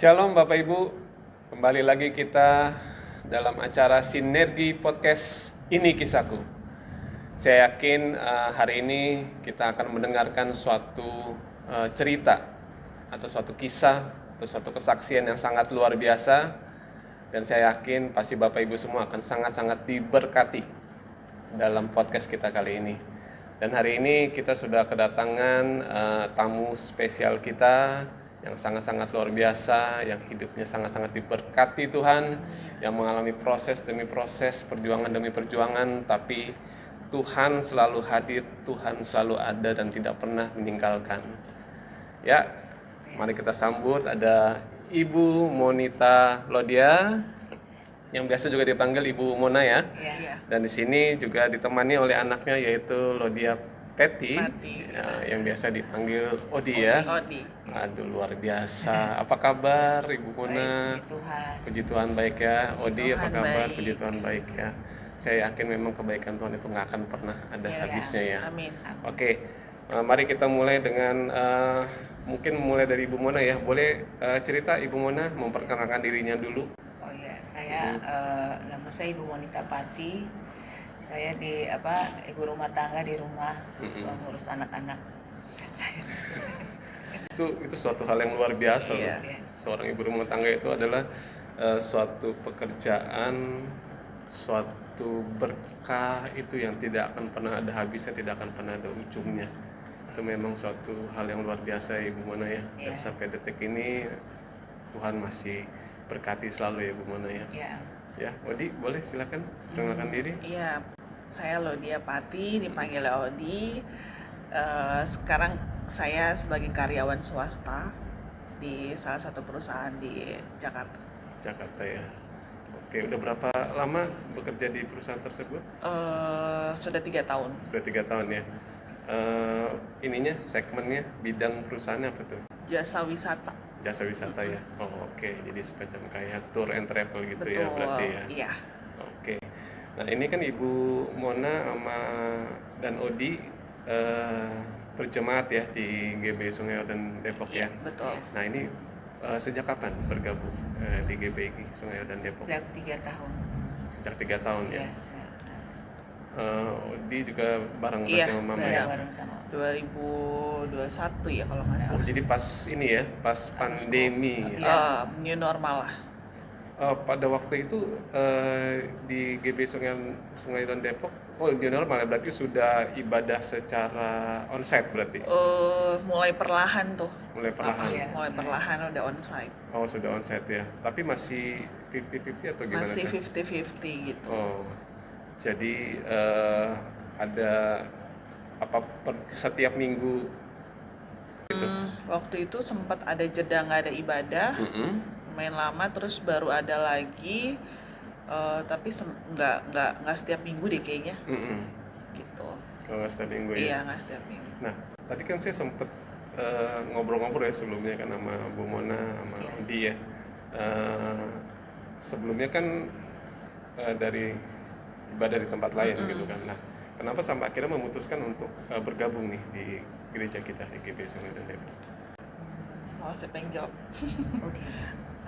Shalom Bapak Ibu, kembali lagi kita dalam acara Sinergi Podcast Ini Kisahku. Saya yakin hari ini kita akan mendengarkan suatu cerita atau suatu kisah atau suatu kesaksian yang sangat luar biasa. Dan saya yakin pasti Bapak Ibu semua akan sangat-sangat diberkati dalam podcast kita kali ini. Dan hari ini kita sudah kedatangan tamu spesial kita yang sangat-sangat luar biasa, yang hidupnya sangat-sangat diberkati Tuhan, yang mengalami proses demi proses, perjuangan demi perjuangan, tapi Tuhan selalu hadir, Tuhan selalu ada dan tidak pernah meninggalkan. Ya, mari kita sambut ada Ibu Monita Lodia, yang biasa juga dipanggil Ibu Mona ya. Dan di sini juga ditemani oleh anaknya yaitu Lodia Peti. Ya, yang biasa dipanggil Odi ya. Odi. Aduh luar biasa. Apa kabar Ibu Mona? Baik, Tuhan. Puji Tuhan baik ya. Odi apa Tuhan kabar? baik. Puji Tuhan baik ya. Saya yakin memang kebaikan Tuhan itu nggak akan pernah ada habisnya ya. Amin. Oke, mari kita mulai dengan mungkin mulai dari Ibu Mona ya. Boleh cerita Ibu Mona memperkenalkan dirinya dulu. Oh iya, saya nama saya Ibu Monita Pati. Saya di ibu rumah tangga di rumah, mengurus anak-anak. Itu suatu hal yang luar biasa loh. Iya. Seorang ibu rumah tangga itu adalah suatu pekerjaan, suatu berkah itu yang tidak akan pernah ada habisnya, tidak akan pernah ada ujungnya. Itu memang suatu hal yang luar biasa Ibu Mona ya. Dan sampai detik ini Tuhan masih berkati selalu ya Ibu Mona ya. Ya, Odi boleh silakan perkenalkan diri. Iya, saya Lodia Pati, dipanggil Odi. Sekarang saya sebagai karyawan swasta di salah satu perusahaan di Jakarta. Jakarta ya. Oke, udah berapa lama bekerja di perusahaan tersebut? Sudah 3 tahun. Sudah 3 tahun ya. Ininya segmennya bidang perusahaannya apa tuh? Jasa wisata. Jasa wisata ya. Oh, oke. Jadi semacam kayak tour and travel gitu. Betul, ya berarti ya. Iya. Oke. Nah, ini kan Ibu Mona dan Odi berjemaat ya di GB Sungai Yordan Depok ya. Betul. Nah, ini sejak kapan bergabung di GBI Sungai Yordan Depok? Sejak 3 tahun. Sejak 3 tahun ya. Iya. Odi juga bareng Iya, berarti sama Mama ya. Bareng sama. 2021 ya kalau nggak Oh, salah. jadi pas ini ya, pas pandemi ya. Iya. New normal lah. Pada waktu itu di GB Sungai Yordan Depok, new normal ya, berarti sudah ibadah secara onsite berarti. Mulai perlahan tuh. Mulai perlahan. Iya. Mulai perlahan udah onsite. Oh, sudah onsite ya. Tapi masih 50-50 atau gimana? Masih tuh? 50-50 gitu. Oh. Jadi ada setiap minggu gitu. Waktu itu sempat ada jeda nggak ada ibadah, main lama terus baru ada lagi, tapi nggak setiap minggu deh kayaknya, gitu. Kalau nggak setiap minggu ya. Iya, nggak setiap minggu. Nah, tadi kan saya sempet ngobrol-ngobrol ya sebelumnya kan sama Bu Mona sama Odi ya. Sebelumnya kan dari ibadah di tempat lain gitu kan. Nah, kenapa sampai akhirnya memutuskan untuk bergabung nih di gereja kita di GB Sungai Yordan Depok? Siapa yang jawab? Oke.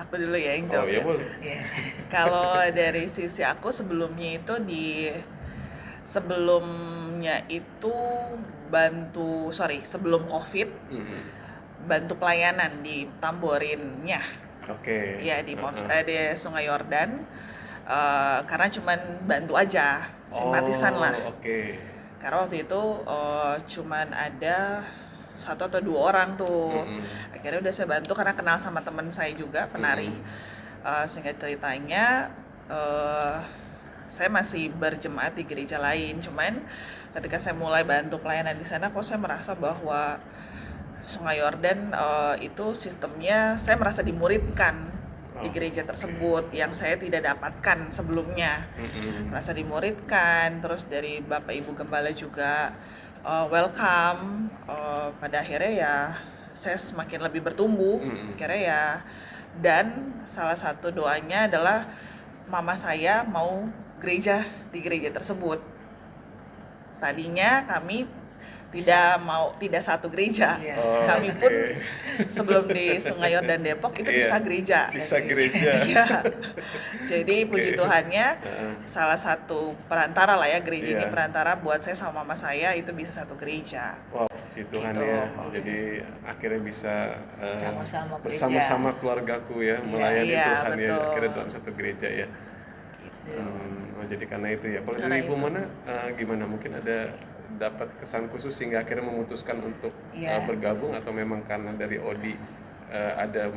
Aku dulu ya yang Oh jawab. ya boleh. Iya. Kalau dari sisi aku sebelumnya itu sebelum COVID, bantu pelayanan di Tamborinnya. Oke. Ya di Sungai Yordan. Karena cuman bantu aja, simpatisan lah. Oke. Karena waktu itu cuman ada 1 atau 2 orang tuh. Akhirnya udah saya bantu karena kenal sama teman saya juga penari. Sehingga ceritanya saya masih berjemaat di gereja lain. Cuman ketika saya mulai bantu pelayanan di sana, kok saya merasa bahwa Sungai Yordan itu sistemnya saya merasa dimuridkan di gereja tersebut yang saya tidak dapatkan sebelumnya. Merasa dimuridkan, terus dari Bapak Ibu Gembala juga welcome. Pada akhirnya ya saya semakin lebih bertumbuh. Akhirnya ya, dan salah satu doanya adalah mama saya mau gereja di gereja tersebut. Tadinya kami tidak satu gereja. Iya. Oh, Kami pun oke. sebelum di Sungai Yordan Depok itu Iya, bisa gereja. bisa gereja. Iya. Jadi Oke. puji Tuhannya Heeh. salah satu perantara lah ya, gereja ini Iya. perantara buat saya sama mama saya itu bisa satu gereja. Wow, puji Tuhan Gitu. ya. Jadi akhirnya bisa Sama-sama gereja. bersama-sama keluargaku ya melayani Iya, Tuhan ya. betul. Akhirnya dalam satu gereja ya. Iya. Oh, jadi karena itu ya. Kalau Karena dari Ibu itu. Mona gimana? Mungkin ada dapat kesan khusus sehingga akhirnya memutuskan untuk Iya. bergabung atau memang karena dari Odi ada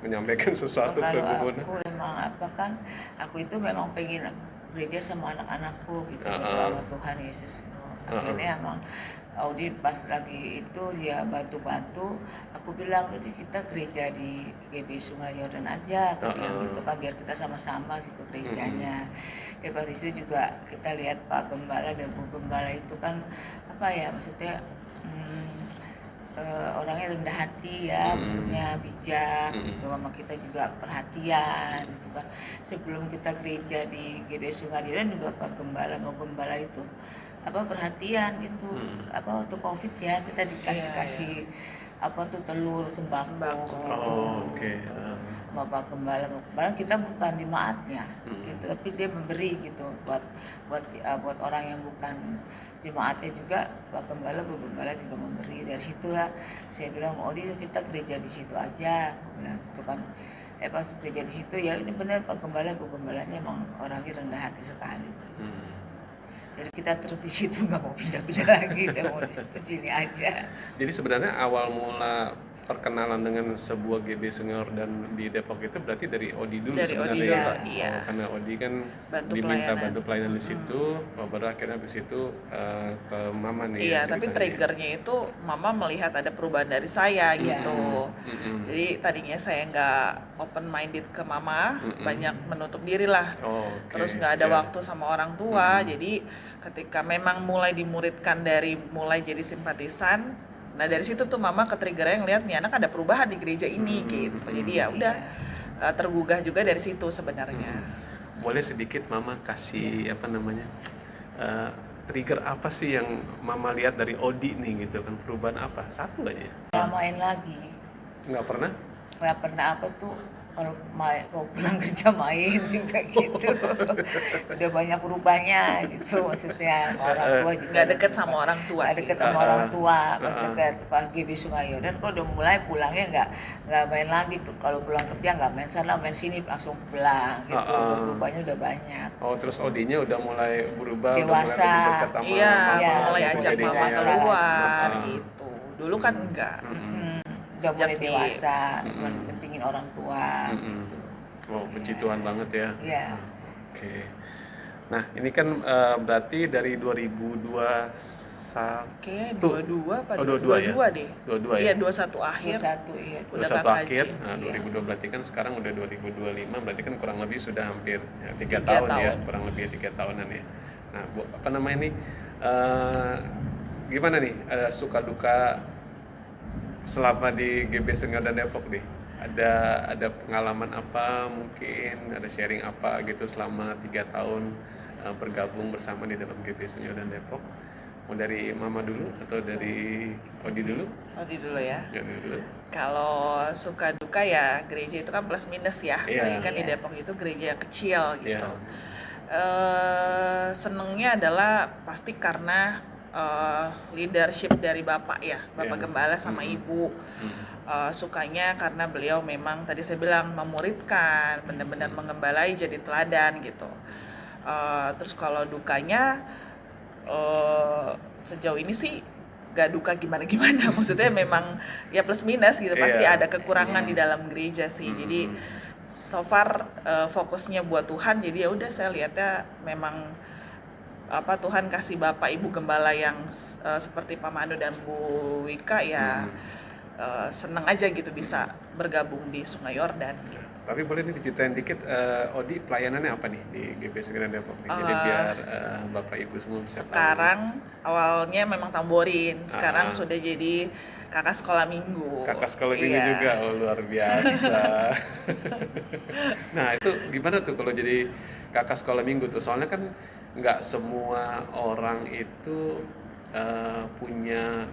menyampaikan sesuatu ke Kalau Ibu Mona? aku emang apa kan, aku itu memang pengen gereja sama anak-anakku gitu, Heeh. berdoa sama Tuhan Yesus. Akhirnya emang Audi pas lagi itu dia bantu-bantu, aku bilang udah kita gereja di GB Sungai Yordan aja, aku bilang gitu kan biar kita sama-sama gitu gerejanya. Ya pas itu juga kita lihat Pak Gembala dan Bu Gembala itu kan apa ya maksudnya orangnya rendah hati ya, maksudnya bijak gitu, sama kita juga perhatian gitu kan. Sebelum kita gereja di GB Sungai Yordan juga Pak Gembala, Bu Gembala itu apa perhatian gitu, apa waktu COVID ya kita dikasih apa tuh telur sembako gitu. Oh, oke. Sama Pak Gembala kita bukan jemaatnya gitu, tapi dia memberi gitu buat orang yang bukan jemaatnya juga. Pak Gembala, Bu Gembala juga memberi. Dari situ ya saya bilang oh kita gereja di situ aja, aku bilang gitu kan. Pas gereja di situ ya ini benar Pak Gembala, Bu Gembalanya emang orangnya rendah hati sekali. Jadi kita terus di situ nggak mau pindah-pindah lagi, udah mau di sini aja. Jadi sebenarnya awal mula perkenalan dengan sebuah GB Sungai Yordan di Depok itu berarti dari Odi dulu Dari sebenarnya Odi ya, dulu, Pak? iya. Oh, karena Odi kan Bantu diminta pelayanan. bantu pelayanan di situ, baru akhirnya habis itu ke Mama nih Iya, ya tapi ceritanya. triggernya itu mama melihat ada perubahan dari saya Iya. gitu. Jadi tadinya saya nggak open minded ke mama, banyak menutup diri lah. Oh, oke. Terus nggak ada Ya. waktu sama orang tua. Jadi ketika memang mulai dimuridkan dari mulai jadi simpatisan, nah dari situ tuh mama ke-triggernya ngeliat nih anak ada perubahan di gereja ini gitu. Jadi ya udah tergugah juga dari situ sebenarnya. Boleh sedikit Mama kasih apa namanya trigger apa sih yang Mama lihat dari Odi nih gitu kan, perubahan apa? Satu aja. Nggak main lagi, Nggak pernah? nggak pernah apa tuh kalau pulang kerja main sih kayak gitu. Udah banyak berubahnya gitu maksudnya. Sama orang tua juga Nggak deket sama orang tua nggak sih. deket sama orang tua, pas deket pas GB Sungai Yordan kok udah mulai pulangnya nggak main lagi tuh. Kalau pulang kerja nggak main sana main sini langsung pulang gitu. Udah berubahnya udah banyak. Oh, terus Odinya udah mulai berubah, udah mulai Dewasa. lebih dekat sama Iya, Mama Iya, mulai gitu ajak jadinya mama ya. keluar Ah. gitu. Dulu kan enggak. Udah mulai Sejak di- dewasa, pentingin orang tua. Mm-mm. Wow, puji Tuhan banget ya. Iya. Oke. Nah, ini kan berarti dari 2021. Oke, 22 apa? Oh, 22 ya? 22 deh. 22 ya? Iya, 21 akhir. 21 iya. Udah 21 kakak akhir, Haji. nah 2002 berarti kan sekarang udah 2025, berarti kan kurang lebih sudah hampir 3 Tiga tahun ya, tahun. kurang lebih 3 tahunan ya. Nah, Bu, apa namanya ini, gimana nih suka duka selama di GB Sungai Yordan Depok nih? Ada pengalaman apa, mungkin ada sharing apa gitu selama 3 tahun bergabung bersama di dalam GB Sungai Yordan Depok? Mau dari Mama dulu atau dari Odi dulu? Odi dulu ya. Ya, dulu. Kalau suka duka ya gereja itu kan plus minus ya. Iya. Apalagi kan di Iya. Depok itu gereja kecil gitu. Iya. Senengnya adalah pasti karena leadership dari Bapak ya, Bapak Iya. Gembala sama Ibu. Sukanya karena beliau memang tadi saya bilang memuridkan, benar-benar mengembalai jadi teladan gitu. Terus kalau dukanya sejauh ini sih gak duka gimana-gimana, maksudnya memang ya plus minus gitu, pasti Iya. ada kekurangan di dalam gereja sih. Jadi so far fokusnya buat Tuhan, jadi ya udah saya lihatnya memang apa Tuhan kasih Bapak Ibu Gembala yang seperti Pak Manu dan Bu Wika ya seneng aja gitu bisa bergabung di Sungai Yordan gitu. Tapi boleh nih diceritain dikit, Odi pelayanannya apa nih di GB Sungai Yordan Depok nih? Jadi biar Bapak Ibu semua bisa Sekarang awalnya memang tamborin, sekarang sudah jadi kakak sekolah minggu. tahu. Kakak sekolah minggu Iya. juga, oh luar biasa. Nah itu gimana tuh kalau jadi kakak sekolah minggu tuh? Soalnya kan nggak semua orang itu punya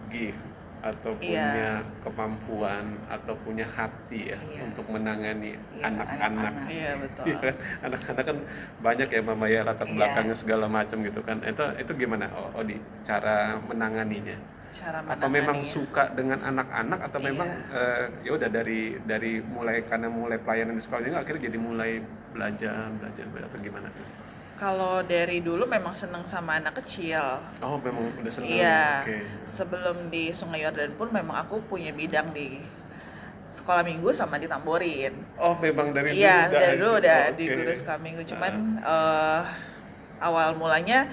gift atau punya kemampuan atau punya hati ya untuk menangani anak-anak. Iya betul. Iya kan? Anak-anak kan banyak ya Mama ya, latar belakangnya segala macam gitu kan. Itu gimana Odi cara menanganinya? Apa memang suka dengan anak-anak atau memang ya udah dari mulai karena mulai pelayanan di sekolah juga akhirnya jadi mulai belajar atau gimana tuh? Kalau dari dulu memang seneng sama anak kecil. Oh, memang udah seneng. Iya. Oke. Sebelum di Sungai Yordan pun memang aku punya bidang di sekolah minggu sama di Tamborin. Oh, memang dari dulu Iya, dari dulu udah oke. di guru sekolah minggu. Cuman awal mulanya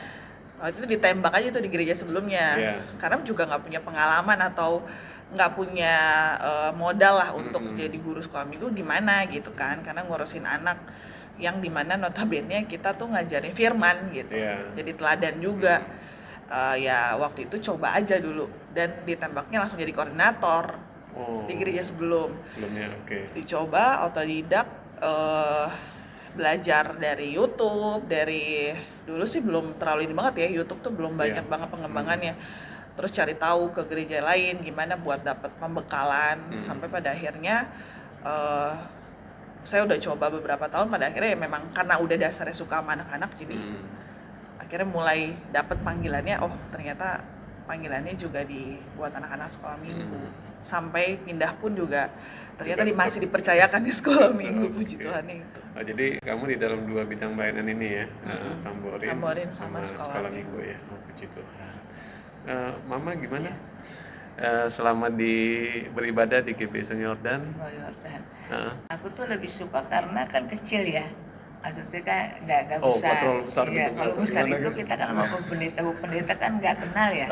waktu itu ditembak aja tuh di gereja sebelumnya. Iya. Karena juga nggak punya pengalaman atau nggak punya modal lah untuk jadi guru sekolah minggu gimana gitu kan. Karena ngurusin anak yang dimana notabene kita tuh ngajarin firman gitu. Iya. Jadi teladan juga. Ya waktu itu coba aja dulu dan ditembaknya langsung jadi koordinator di gereja sebelumnya. Oke. Dicoba otodidak, belajar dari YouTube, dari dulu sih belum terlalu ini banget ya, YouTube tuh belum banyak banget pengembangannya. Terus cari tahu ke gereja lain gimana buat dapat pembekalan sampai pada akhirnya saya udah coba beberapa tahun, pada akhirnya ya memang karena udah dasarnya suka sama anak-anak jadi akhirnya mulai dapat panggilannya, oh ternyata panggilannya juga buat anak-anak sekolah minggu. Sampai pindah pun juga ternyata masih dipercayakan di sekolah minggu, puji Tuhan itu. Oh, jadi kamu di dalam dua bidang pelayanan ini ya, Tamborin sama sekolah minggu ya. Oh, puji Tuhan. Mama gimana? Selama beribadah di GBI Sungai Yordan? Aku tuh lebih suka karena kan kecil ya. Maksudnya kan nggak besar. Terlalu besar iya, gitu. kalau besar itu gitu? kita kan sama bu pendeta kan nggak kenal ya.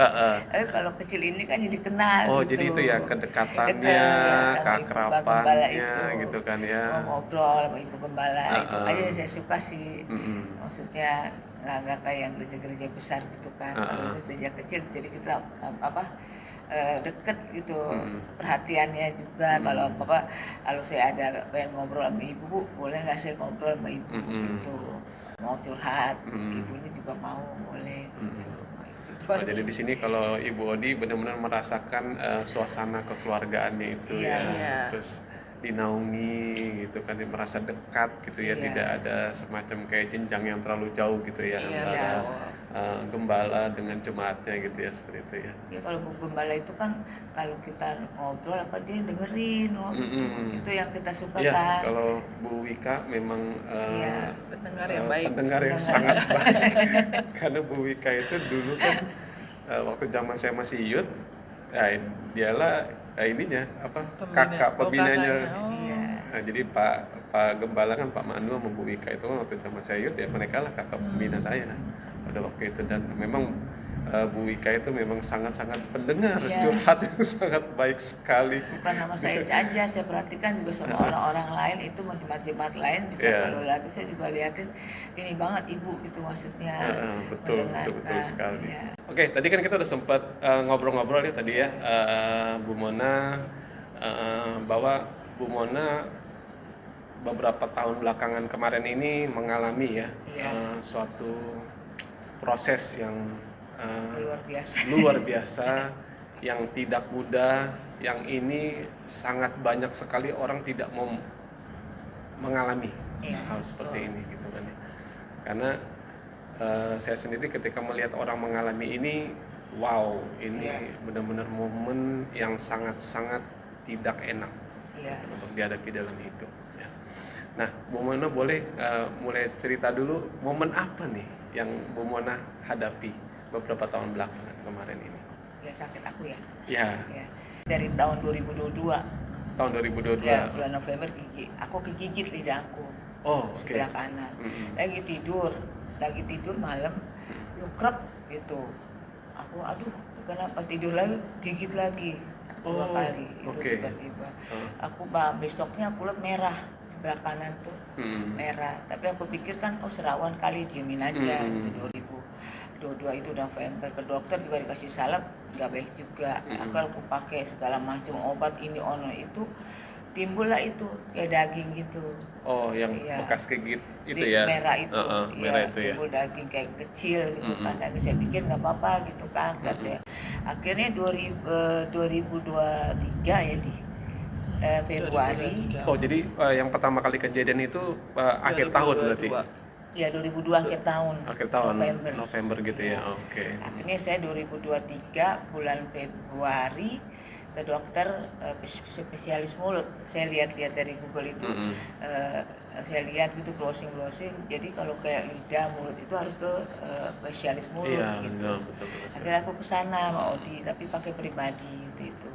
Tapi kalau kecil ini kan jadi kenal. Oh, gitu. jadi itu ya kedekatannya, keakrabannya gitu kan ya. Mau ngobrol sama ibu gembala itu aja saya suka sih. Maksudnya nggak kayak gereja-gereja besar gitu kan. Kalau gereja kecil jadi kita deket gitu, perhatiannya juga. Kalau saya ada pengen ngobrol sama ibu, Bu, boleh nggak saya ngobrol sama ibu gitu, mau curhat, ibunya juga mau, boleh gitu. Oh, jadi di sini kalau Ibu Odi benar-benar merasakan suasana kekeluargaannya itu terus dinaungi gitu kan, merasa dekat gitu ya, tidak ada semacam kayak jenjang yang terlalu jauh gitu ya antara gembala dengan jemaatnya gitu ya, seperti itu ya. Ya kalau Bu Gembala itu kan kalau kita ngobrol dia dengerin itu yang kita suka kan. Kalau Bu Wika memang pendengar yang baik. Pendengar yang sangat baik. Karena Bu Wika itu dulu kan waktu zaman saya masih youth, dialah kakak pembinanya. Nah, jadi Pak Gembala kan Pak Manu sama Bu Wika itu kan waktu zaman saya youth ya, mereka lah kakak pembina saya pada waktu itu. Dan memang Bu Wika itu memang sangat-sangat pendengar, curhat yang sangat baik sekali. Bukan nama saya aja, saya perhatikan juga sama orang-orang lain itu, jemaat-jemaat lain juga. Kalau lagi saya juga liatin ini banget ibu gitu, maksudnya betul sekali. Oke, tadi kan kita udah sempat ngobrol-ngobrol ya tadi ya, Bu Mona, bahwa Bu Mona beberapa tahun belakangan kemarin ini mengalami suatu proses yang luar biasa yang tidak mudah, yang ini sangat banyak sekali orang tidak mau mengalami hal seperti ini gitu kan ya. Karena saya sendiri ketika melihat orang mengalami ini, wow, ini benar-benar momen yang sangat-sangat tidak enak untuk dihadapi dalam hidup ya. Nah, Bu Mona boleh mulai cerita dulu momen apa nih yang Bu Mona hadapi beberapa tahun belakangan kemarin ini? Ya sakit aku ya. Ya. Dari tahun 2022. Tahun 2022. Ya, bulan November aku kegigit lidah aku. Sebelah kanan. Lagi tidur malam, lukrek gitu. Aku kenapa tidur lagi, gigit lagi 2 kali itu tiba-tiba. Aku besoknya kulit merah sebelah kanan tuh merah. Tapi aku pikir kan serawan kali, diemin aja gitu. 2022 itu November, ke dokter juga dikasih salep, nggak baik juga. Aku pakai segala macam obat ini itu timbullah itu kayak daging gitu. Oh, yang Iya. bekas gigit itu Di ya. merah itu, Heeh, ya merah itu ya. timbul daging kayak kecil gitu kan. Mm-mm. Dan saya pikir nggak apa-apa gitu kan. Dan saya akhirnya 2023 ya di Februari. 2023. Oh, jadi yang pertama kali kejadian itu akhir tahun berarti. 2022. Ya 2002 akhir tahun. Akhir tahun November. gitu ya. Iya. Oke. Akhirnya saya 2023 bulan Februari ke dokter spesialis mulut. Saya lihat-lihat dari Google itu, Mm-mm. saya lihat gitu browsing. Jadi kalau kayak lidah mulut itu harus ke spesialis mulut Iya, gitu. betul. Akhirnya aku ke sana sama Odi, tapi pakai pribadi gitu itu.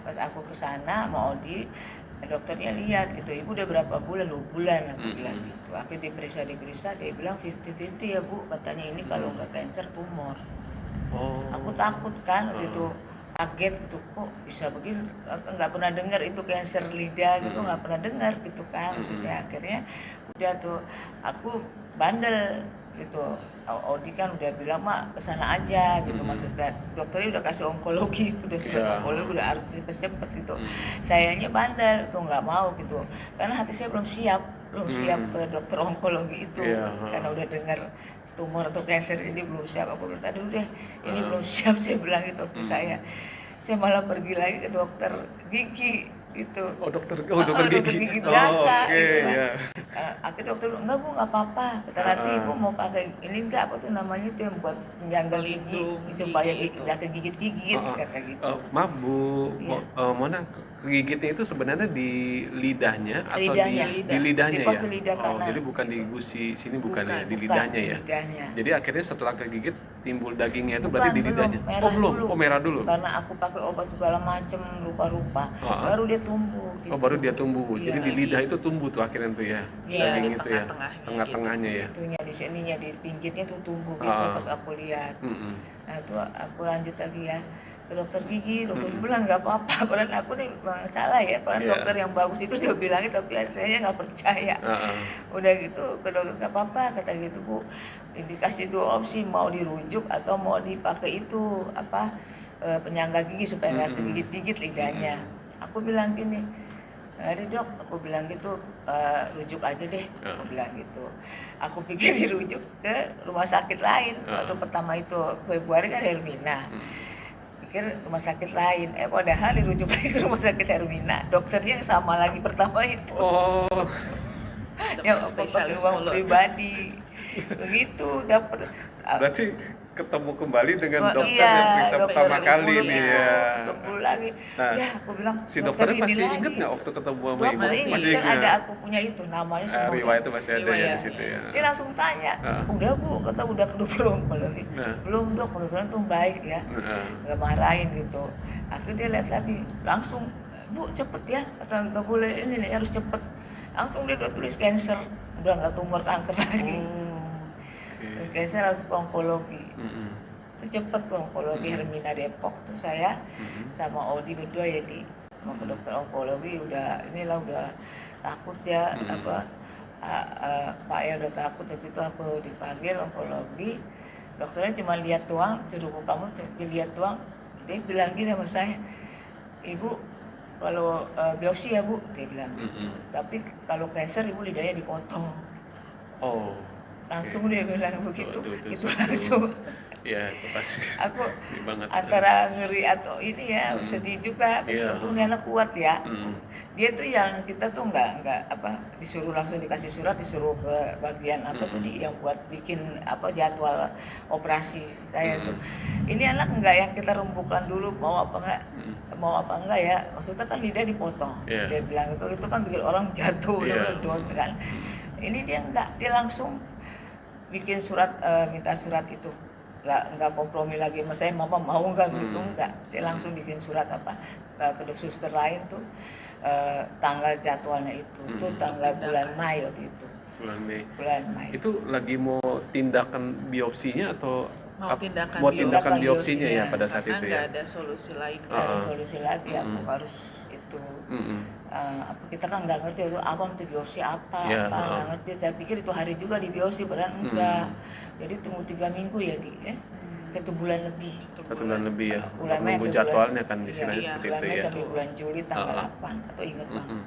Pas aku ke sana sama Odi, dokternya lihat gitu, ibu udah berapa bulan? 2 bulan aku bilang gitu. Akhirnya diperiksa, dia bilang 50-50 ya bu, katanya ini kalau nggak cancer tumor. Oh. Aku takut kan waktu itu, kaget gitu, kok bisa begini, aku nggak pernah dengar itu cancer lidah gitu, nggak pernah dengar gitu kan. Maksudnya akhirnya udah tuh aku bandel gitu. Odi kan udah bilang mak kesana aja gitu, maksudnya dokternya udah kasih onkologi, udah surat Iya. onkologi udah harus cepet-cepet gitu. Sayanya bandel tuh nggak mau gitu, karena hati saya belum siap ke dokter onkologi itu. Iya. Karena udah dengar tumor atau cancer ini belum siap. Aku bilang tadi udah ini belum siap, saya bilang itu waktu saya malah pergi lagi ke dokter gigi gitu. Dokter Dokter gigi biasa oke, gitu kan. ya. Akhirnya dokter bilang, enggak bu, nggak apa-apa. Kata nanti ibu mau pakai ini enggak, apa tuh namanya itu yang buat penyangga gigi, Pelindung itu supaya gigi itu. nggak kegigit-gigit, kata gitu. Maaf Bu, Iya. Mona, kegigitnya itu sebenarnya di lidahnya atau Lidahnya. di lidahnya Di ya? pos lidah kanan. Jadi bukan di gusi sini, bukan ya, di Bukan, lidahnya di ya. lidahnya. Jadi akhirnya setelah kegigit timbul dagingnya itu Bukan, berarti di belum, lidahnya. merah Belum. dulu. Oh, merah dulu. Karena aku pakai obat segala macam rupa-rupa, baru dia tumbuh gitu. Oh, baru dia tumbuh. Iya. Jadi di lidah itu tumbuh tuh akhirnya tuh ya. Iya, Daging di itu ya. tengah-tengahnya Tengah-tengahnya ya. Itunya di sininya, di pinggirnya tuh tumbuh gitu pas aku lihat. Nah itu aku lanjut lagi ya ke dokter gigi, dokter bilang nggak apa-apa, padahal aku nih bang salah ya, padahal Iya. dokter yang bagus itu dia bilangin, tapi saya nggak percaya. Udah gitu ke dokter, nggak apa-apa kata gitu bu, dikasih 2 opsi, mau dirujuk atau mau dipakai itu apa penyangga gigi supaya nggak kegigit-gigit lidahnya. Aku bilang gini, ada dok, aku bilang gitu, rujuk aja deh, aku bilang gitu. Aku pikir dirujuk ke rumah sakit lain. Waktu pertama itu Februari kan Hermina, pikir rumah sakit lain, padahal dirujuk lagi ke rumah sakit Hermina, dokternya yang sama lagi pertama itu. Oh. Yang Dokter pakai spesialis uang mulut. pribadi, begitu dapat. Berarti ketemu kembali dengan Wah, dokter iya, yang periksa dokter pertama spesialis kali mulut nih itu, ya. ketemu lagi. Nah, Ya aku bilang Si dokter dokternya ini masih lagi. inget nggak waktu ketemu sama Dokter ibu? Masih ingat, kan ingat. ada aku punya itu namanya semua. Riwayatnya masih ada ya Riwayat. di situ ya. Dia langsung tanya, udah bu, kata udah ke dokter onkologi. Belum dok, dokternya tuh baik ya, nggak marahin gitu. Akhirnya dia lihat lagi, langsung bu cepet ya, kata nggak boleh ini nih, harus cepet. Langsung dia udah tulis cancer, udah nggak tumor kanker lagi. Cancer harus ke onkologi. Itu cepet ke onkologi Hermina Depok tuh saya sama Odi berdua ya di mau ke dokter onkologi, udah inilah udah takut ya apa Pak ya udah takut. Begitu aku dipanggil onkologi, dokternya cuma lihat doang, suruh kamu dilihat doang. Dia bilang gini sama saya, ibu kalau biopsi ya bu, dia bilang gitu. Tapi kalau cancer ibu lidahnya dipotong. Oh. Langsung dia bilang begitu, Waduh, itu suatu- langsung. Ya, itu pasti. Aku Ini banget. antara ngeri atau ini ya sedih juga. Iya. Untung dia anak kuat ya. Dia tuh yang kita tuh nggak apa disuruh langsung dikasih surat, disuruh ke bagian apa tuh yang buat bikin apa jadwal operasi saya tuh. Ini anak nggak yang kita rembukan dulu mau apa enggak ya. Maksudnya kan lidah dipotong. Iya. Dia bilang itu kan bikin orang jatuh, Iya. down kan. Ini dia nggak, dia langsung bikin surat, minta surat itu. Nggak kompromi lagi sama saya, mama mau nggak begitu, nggak. Dia langsung bikin surat apa ke suster lain tuh, tanggal jadwalnya itu tanggal bulan Mei waktu itu. Bulan Mei. Itu lagi mau tindakan biopsinya atau Mau tindakan buat tindakan biopsi. biopsinya ya pada saat Karena itu nggak ya. ada solusi lain. Nggak ada solusi lagi, aku harus itu. Apa kita kan nggak ngerti itu apa itu biopsi apa Iya, nggak ngerti. Saya pikir itu hari juga di biopsi, padahal enggak. Jadi tunggu 3 minggu ya di 1 bulan lebih. 1 bulan lebih ya. Untuk Bulan Mei menunggu sampai jadwalnya bulan, kan istilahnya iya, seperti bulan itu Mei ya. sampai bulan Juli tanggal Heeh. 8 atau ingat banget.